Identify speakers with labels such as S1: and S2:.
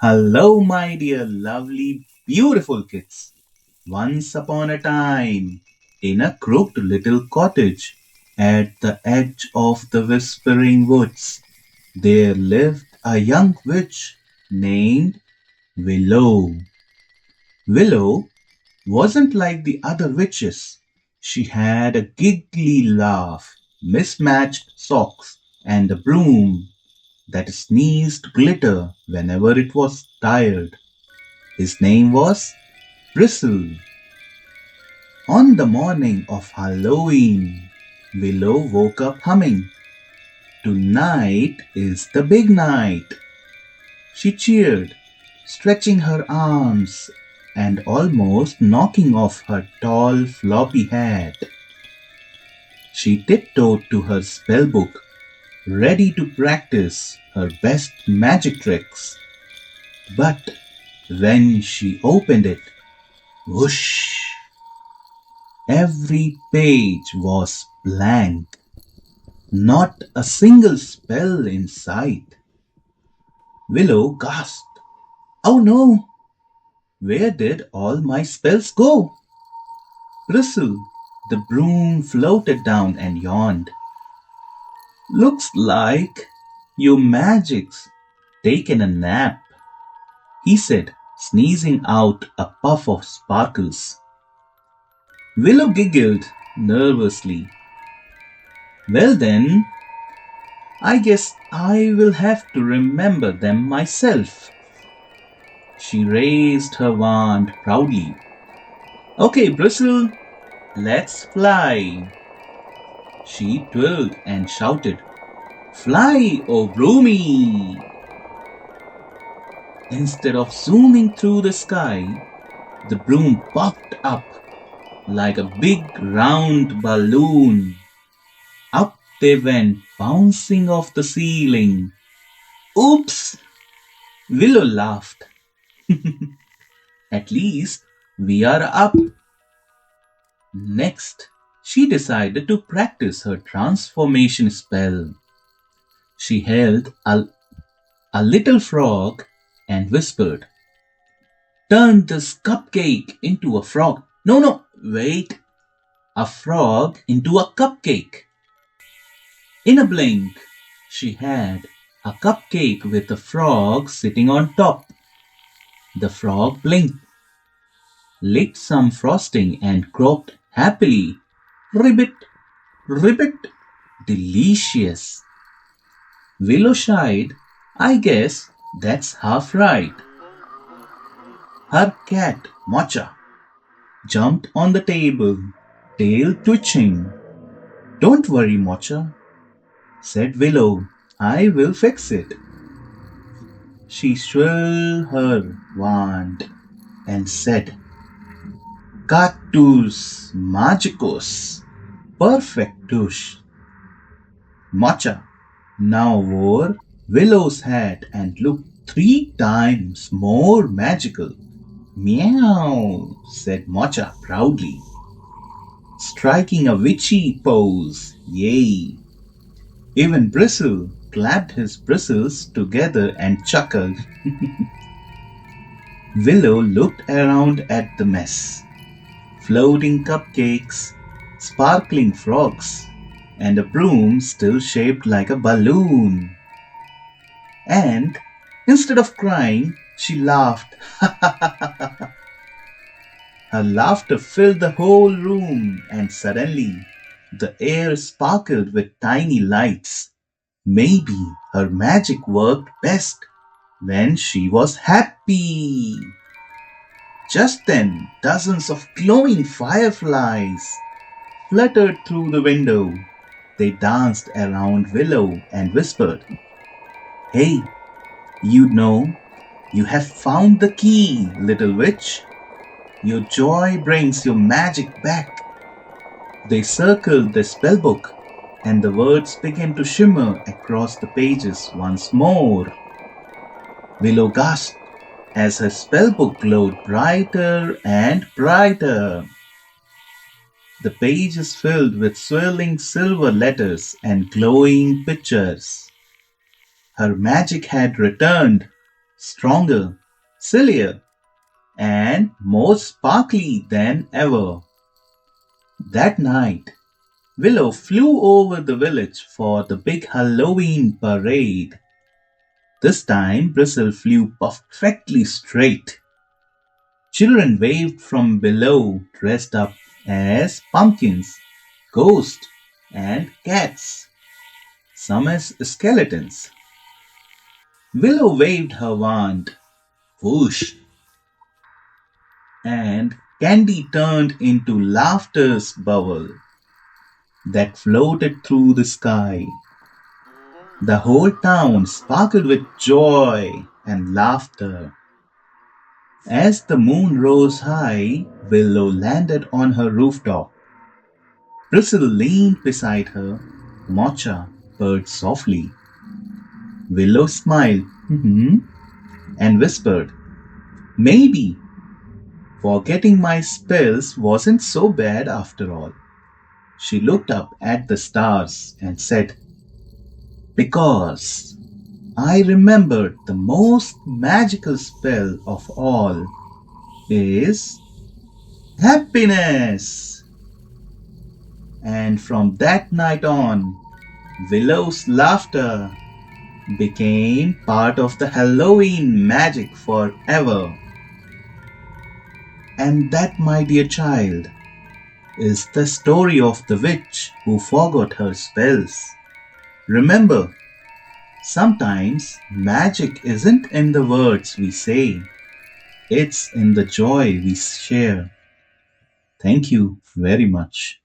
S1: Hello, my dear, lovely, beautiful kids. Once upon a time, in a crooked little cottage at the edge of the whispering woods, there lived a young witch named Willow. Willow wasn't like the other witches. She had a giggly laugh, mismatched socks, and a broom that sneezed glitter whenever it was tired. His name was Bristle. On the morning of Halloween, Willow woke up humming. Tonight is the big night. She cheered, stretching her arms and almost knocking off her tall floppy hat. She tiptoed to her spellbook, ready to practice her best magic tricks. But when she opened it, whoosh! Every page was blank, not a single spell in sight. Willow gasped, "Oh no! Where did all my spells go?" Bristle, the broom, floated down and yawned. "Looks like your magic's taken a nap," he said, sneezing out a puff of sparkles. Willow giggled nervously. "Well then, I guess I will have to remember them myself." She raised her wand proudly. "Okay, Bristle, let's fly." She twirled and shouted, "Fly, oh Broomy!" Instead of zooming through the sky, the broom popped up like a big round balloon. Up they went, bouncing off the ceiling. "Oops!" Willow laughed. "At least we are up." Next, she decided to practice her transformation spell. She held a little frog and whispered, "Turn this cupcake into a frog." No, no, wait. A frog into a cupcake. In a blink, she had a cupcake with a frog sitting on top. The frog blinked, licked some frosting, and croaked happily, "Ribbit, ribbit, delicious." Willow shied. "I guess that's half right." Her cat, Mocha, jumped on the table, tail twitching. "Don't worry, Mocha," said Willow. "I will fix it." She swirled her wand and said, "Cactus magicus perfectus." Mocha now wore Willow's hat and looked 3 times more magical. "Meow," said Mocha proudly, striking a witchy pose. Yay! Even Bristle clapped his bristles together and chuckled. Willow looked around at the mess. Floating cupcakes, sparkling frogs, and a broom still shaped like a balloon. And instead of crying, she laughed. Her laughter filled the whole room, and suddenly the air sparkled with tiny lights. Maybe her magic worked best when she was happy. Just then, dozens of glowing fireflies fluttered through the window. They danced around Willow and whispered, "Hey, you know, you have found the key, little witch. Your joy brings your magic back." They circled the spellbook, and the words began to shimmer across the pages once more. Willow gasped as her spellbook glowed brighter and brighter. The pages filled with swirling silver letters and glowing pictures. Her magic had returned. stronger, sillier, and more sparkly than ever. That night, Willow flew over the village for the big Halloween parade. This time, Bristle flew perfectly straight. Children waved from below, dressed up as pumpkins, ghosts, and cats, some as skeletons. Willow waved her wand, whoosh, and candy turned into laughter's bubble that floated through the sky. The whole town sparkled with joy and laughter. As the moon rose high, Willow landed on her rooftop. Bristle leaned beside her. Mocha purred softly. Willow smiled and whispered, maybe forgetting my spells wasn't so bad after all. She looked up at the stars and said, because I remembered the most magical spell of all is happiness. And from that night on, Willow's laughter became part of the Halloween magic forever. And that, my dear child, is the story of the witch who forgot her spells. Remember, sometimes magic isn't in the words we say, it's in the joy we share. Thank you very much.